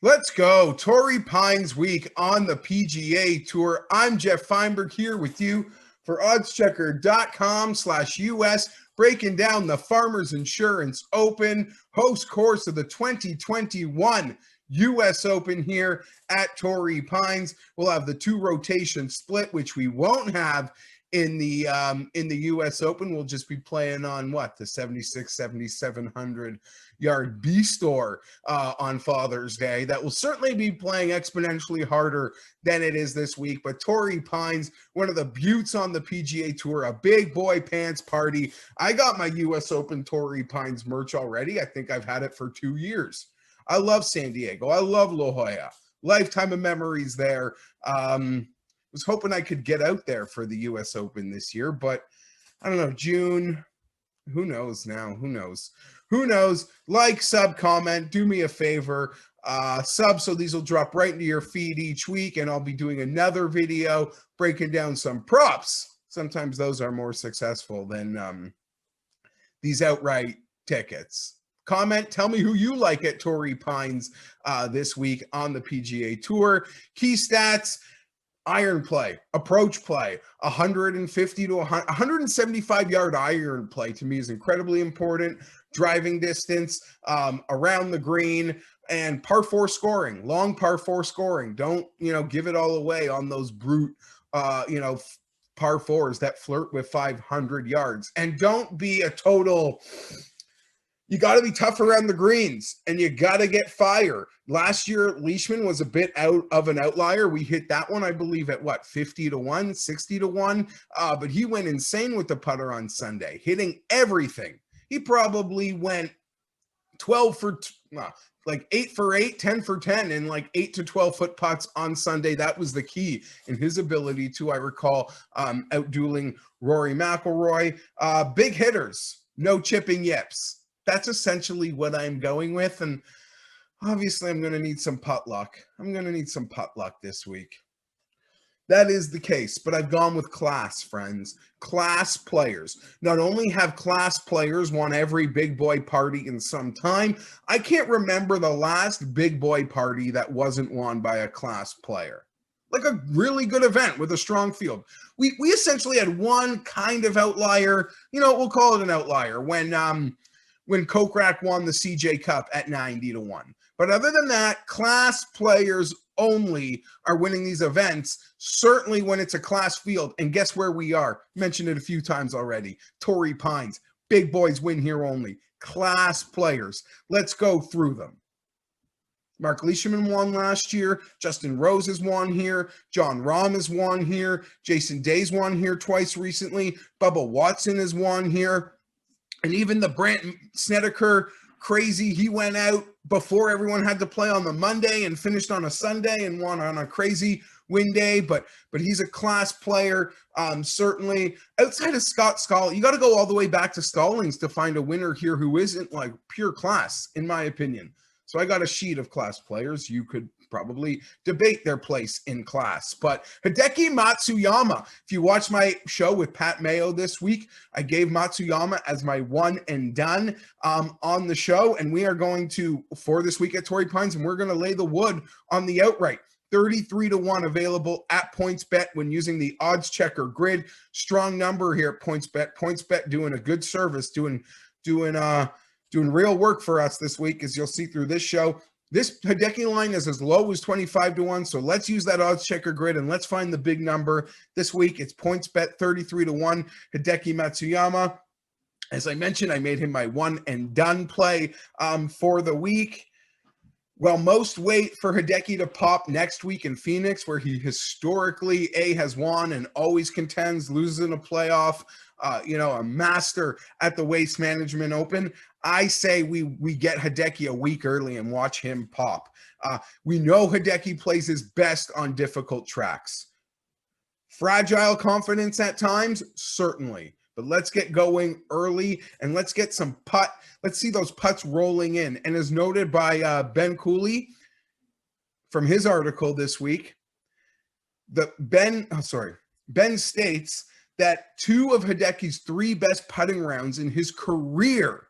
Let's go. Torey Pines week on the PGA Tour. I'm Geoff Fienberg here with you for oddschecker.com/US, breaking down the Farmers Insurance Open, host course of the 2021 US Open here at Torey Pines. We'll have the two rotation split, which we won't have in the US Open. We'll just be playing on the 7,700 yard B store on Father's Day. That will certainly be playing exponentially harder than it is this week. But Torey Pines, one of the beauts on the PGA Tour, a big boy pants party. I got my US Open Torey Pines merch already. I think I've had it for 2 years. I love San Diego. I love La Jolla. Lifetime of memories there. Was hoping I could get out there for the US Open this year, but I don't know, June, who knows now? Who knows? Like, sub, comment, do me a favor, sub so these will drop right into your feed each week, and I'll be doing another video breaking down some props. Sometimes those are more successful than these outright tickets. Comment, tell me who you like at Torey Pines this week on the PGA Tour. Key stats: iron play, approach play, 150 to 175 yard iron play to me is incredibly important. Driving distance around the green, and par 4 scoring, long par 4 scoring. Don't, give it all away on those brute, par 4s that flirt with 500 yards. And don't be a total. You got to be tough around the greens, and you got to get fire. Last year, Leishman was a bit out of an outlier. We hit that one, I believe, at 50 to 1, 60 to 1. But he went insane with the putter on Sunday, hitting everything. He probably went 8 for 8, 10 for 10 in 8 to 12 foot putts on Sunday. That was the key in his ability to, I recall, outdueling Rory McIlroy. Big hitters, no chipping yips. That's essentially what I'm going with. And obviously I'm going to need some putt luck. This week. That is the case, but I've gone with class, friends. Class players. Not only have class players won every big boy party in some time, I can't remember the last big boy party that wasn't won by a class player. Like a really good event with a strong field. We essentially had one kind of outlier. We'll call it an outlier when Kokrak won the CJ Cup at 90 to 1. But other than that, class players only are winning these events, certainly when it's a class field. And guess where we are? Mentioned it a few times already. Torey Pines. Big boys win here only. Class players. Let's go through them. Mark Leishman won last year. Justin Rose has won here. John Rahm has won here. Jason Day's won here twice recently. Bubba Watson has won here. And even the Brandt Snedeker crazy, he went out before everyone had to play on the Monday and finished on a Sunday and won on a crazy win day. But he's a class player, certainly. Outside of Scott Stallings, you got to go all the way back to Stallings to find a winner here who isn't pure class, in my opinion. So I got a sheet of class players. You could probably debate their place in class. But Hideki Matsuyama, if you watch my show with Pat Mayo this week, I gave Matsuyama as my one and done on the show. And we are going to, for this week at Torey Pines, and we're going to lay the wood on the outright. 33 to 1 available at PointsBet when using the odds checker grid. Strong number here at PointsBet. PointsBet doing a good service, doing real work for us this week, as you'll see through this show. This Hideki line is as low as 25 to 1, so let's use that odds checker grid and let's find the big number. This week, it's PointsBet 33 to 1, Hideki Matsuyama. As I mentioned, I made him my one and done play for the week. Well, most wait for Hideki to pop next week in Phoenix, where he historically has won and always contends, loses in a playoff, a master at the Waste Management Open. I say we get Hideki a week early and watch him pop. We know Hideki plays his best on difficult tracks. Fragile confidence at times, certainly. But let's get going early and let's get some putt. Let's see those putts rolling in. And as noted by Ben Cooley from his article this week, Ben states that 2 of Hideki's 3 best putting rounds in his career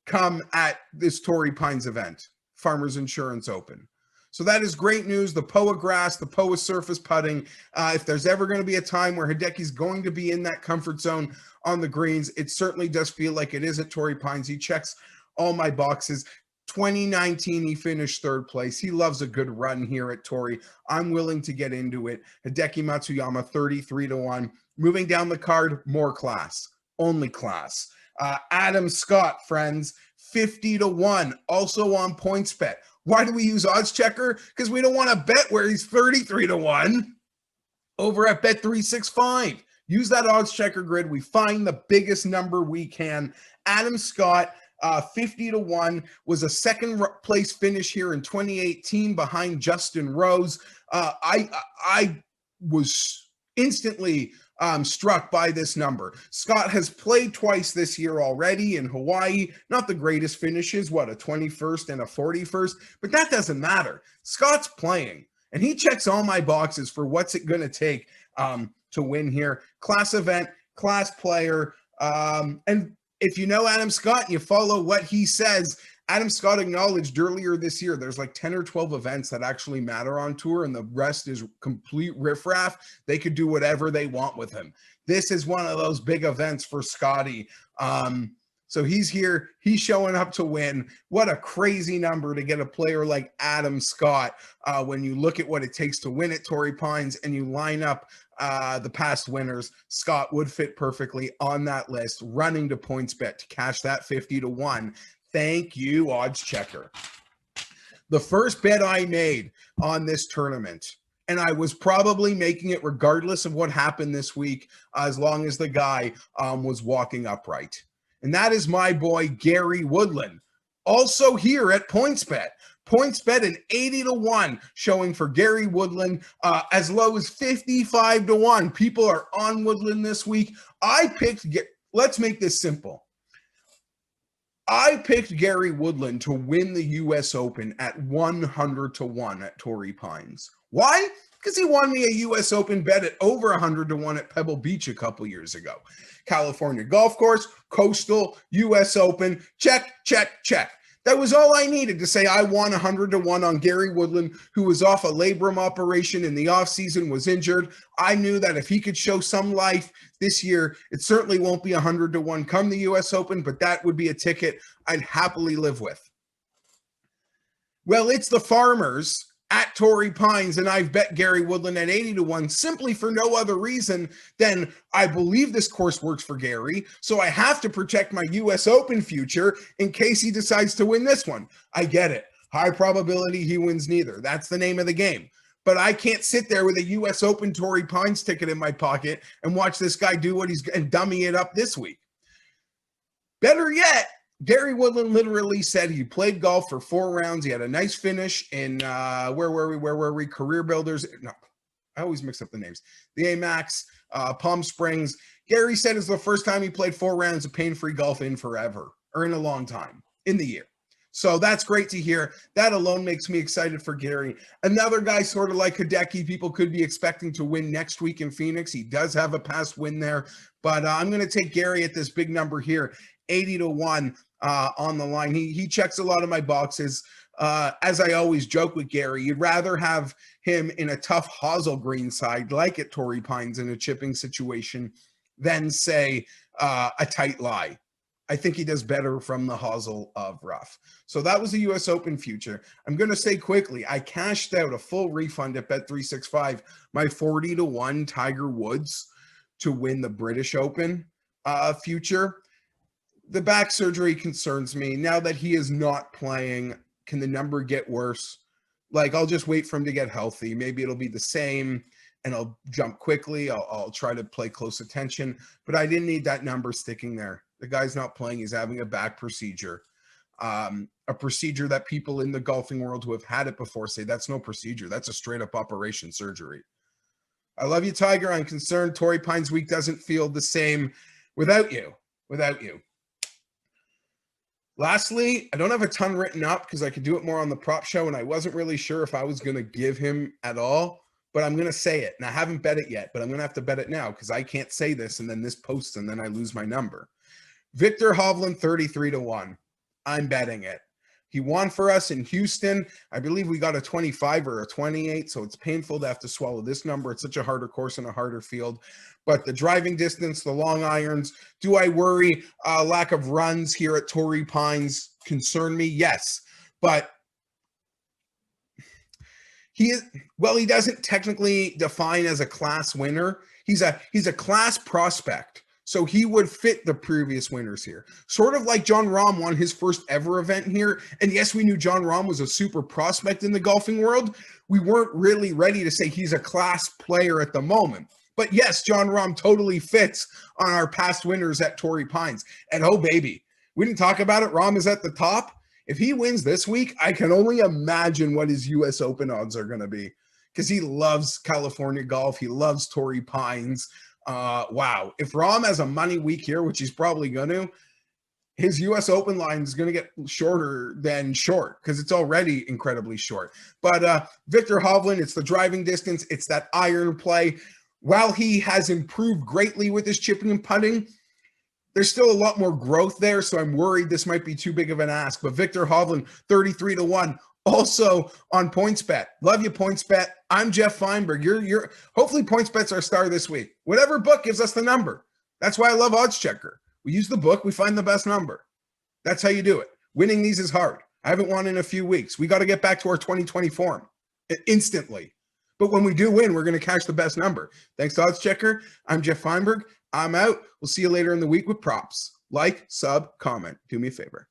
come at this Torrey Pines event, Farmers Insurance Open. So that is great news. The POA grass, the POA surface putting. If there's ever going to be a time where Hideki's going to be in that comfort zone on the greens, it certainly does feel like it is at Torrey Pines. He checks all my boxes. 2019, he finished 3rd place. He loves a good run here at Torrey. I'm willing to get into it. Hideki Matsuyama, 33-1. Moving down the card, more class. Only class. Adam Scott, friends, 50-1. Also on PointsBet. Why do we use odds checker? Because we don't want to bet where he's 33-1 over at Bet365. Use that odds checker grid. We find the biggest number we can. Adam Scott, 50-1, was a 2nd place finish here in 2018 behind Justin Rose. I was instantly struck by this number. Scott has played twice this year already in Hawaii. Not the greatest finishes, a 21st and a 41st, but that doesn't matter. Scott's playing, and he checks all my boxes for what's it going to take to win here. Class event, class player, and if you know Adam Scott, you follow what he says. Adam Scott acknowledged earlier this year there's like 10 or 12 events that actually matter on tour, and the rest is complete riffraff. They could do whatever they want with him. This is one of those big events for Scotty. So he's here. He's showing up to win. What a crazy number to get a player like Adam Scott when you look at what it takes to win at Torrey Pines and you line up the past winners. Scott would fit perfectly on that list, running to PointsBet to cash that 50-1. Thank you, odds checker. The first bet I made on this tournament, and I was probably making it regardless of what happened this week, as long as the guy was walking upright. And that is my boy, Gary Woodland. Also here at PointsBet. PointsBet an 80-1 showing for Gary Woodland, as low as 55-1. People are on Woodland this week. Let's make this simple. I picked Gary Woodland to win the U.S. Open at 100-1 at Torrey Pines. Why? Because he won me a U.S. Open bet at over 100-1 at Pebble Beach a couple years ago. California golf course, coastal, U.S. Open, check, check, check. That was all I needed to say I won 100-1 on Gary Woodland, who was off a labrum operation in the offseason, was injured. I knew that if he could show some life this year, it certainly won't be 100-1 come the U.S. Open, but that would be a ticket I'd happily live with. Well, it's the Farmers at Torrey Pines, and I've bet Gary Woodland at 80-1 simply for no other reason than I believe this course works for Gary, so I have to protect my U.S. Open future in case he decides to win this one. I get it. High probability he wins neither. That's the name of the game. But I can't sit there with a U.S. Open Torrey Pines ticket in my pocket and watch this guy do and dummy it up this week. Better yet, Gary Woodland literally said he played golf for 4 rounds. He had a nice finish in, where were we? Career Builders. No, I always mix up the names. The Amex, Palm Springs. Gary said it's the first time he played 4 rounds of pain-free golf in forever, or in a long time, in the year. So that's great to hear. That alone makes me excited for Gary. Another guy sort of like Hideki, people could be expecting to win next week in Phoenix. He does have a past win there, but I'm going to take Gary at this big number here, 80-1 on the line. He checks a lot of my boxes. As I always joke with Gary, you'd rather have him in a tough hosel green side like at Torrey Pines in a chipping situation than, say, a tight lie. I think he does better from the hosel of rough. So that was the U.S. Open future. I'm going to say quickly, I cashed out a full refund at Bet365, my 40-1 Tiger Woods to win the British Open future. The back surgery concerns me. Now that he is not playing, can the number get worse? Like, I'll just wait for him to get healthy. Maybe it'll be the same, and I'll jump quickly. I'll try to play close attention. But I didn't need that number sticking there. The guy's not playing. He's having a back procedure. A procedure that people in the golfing world who have had it before say that's no procedure. That's a straight up operation surgery. I love you, Tiger. I'm concerned Torrey Pines week doesn't feel the same without you. Lastly, I don't have a ton written up because I could do it more on the prop show, and I wasn't really sure if I was going to give him at all. but I'm going to say it. And I haven't bet it yet, but I'm going to have to bet it now because I can't say this and then this posts and then I lose my number. Victor Hovland, 33-1. I'm betting it. He won for us in Houston. I believe we got a 25 or a 28, so it's painful to have to swallow this number. It's such a harder course and a harder field. But the driving distance, the long irons, do I worry lack of runs here at Torey Pines concern me? Yes. But he doesn't technically define as a class winner. He's a class prospect. So he would fit the previous winners here. Sort of like Jon Rahm won his first ever event here. And yes, we knew Jon Rahm was a super prospect in the golfing world. We weren't really ready to say he's a class player at the moment. But yes, Jon Rahm totally fits on our past winners at Torey Pines. And oh, baby, we didn't talk about it. Rahm is at the top. If he wins this week, I can only imagine what his U.S. Open odds are going to be because he loves California golf. He loves Torey Pines. Wow. If Rahm has a money week here, which he's probably going to, his U.S. Open line is going to get shorter than short because it's already incredibly short. But Victor Hovland, it's the driving distance. It's that iron play. While he has improved greatly with his chipping and putting, there's still a lot more growth there, so I'm worried this might be too big of an ask. But Victor Hovland, 33-1, also on PointsBet. Love you, PointsBet. I'm Geoff Fienberg. You're hopefully PointsBet's our star this week. Whatever book gives us the number. That's why I love Odds Checker. We use the book, we find the best number. That's how you do it. Winning these is hard. I haven't won in a few weeks. We got to get back to our 2020 form instantly. But when we do win, we're going to catch the best number. Thanks to Odds Checker. I'm Geoff Fienberg. I'm out. We'll see you later in the week with props. Like, sub, comment. Do me a favor.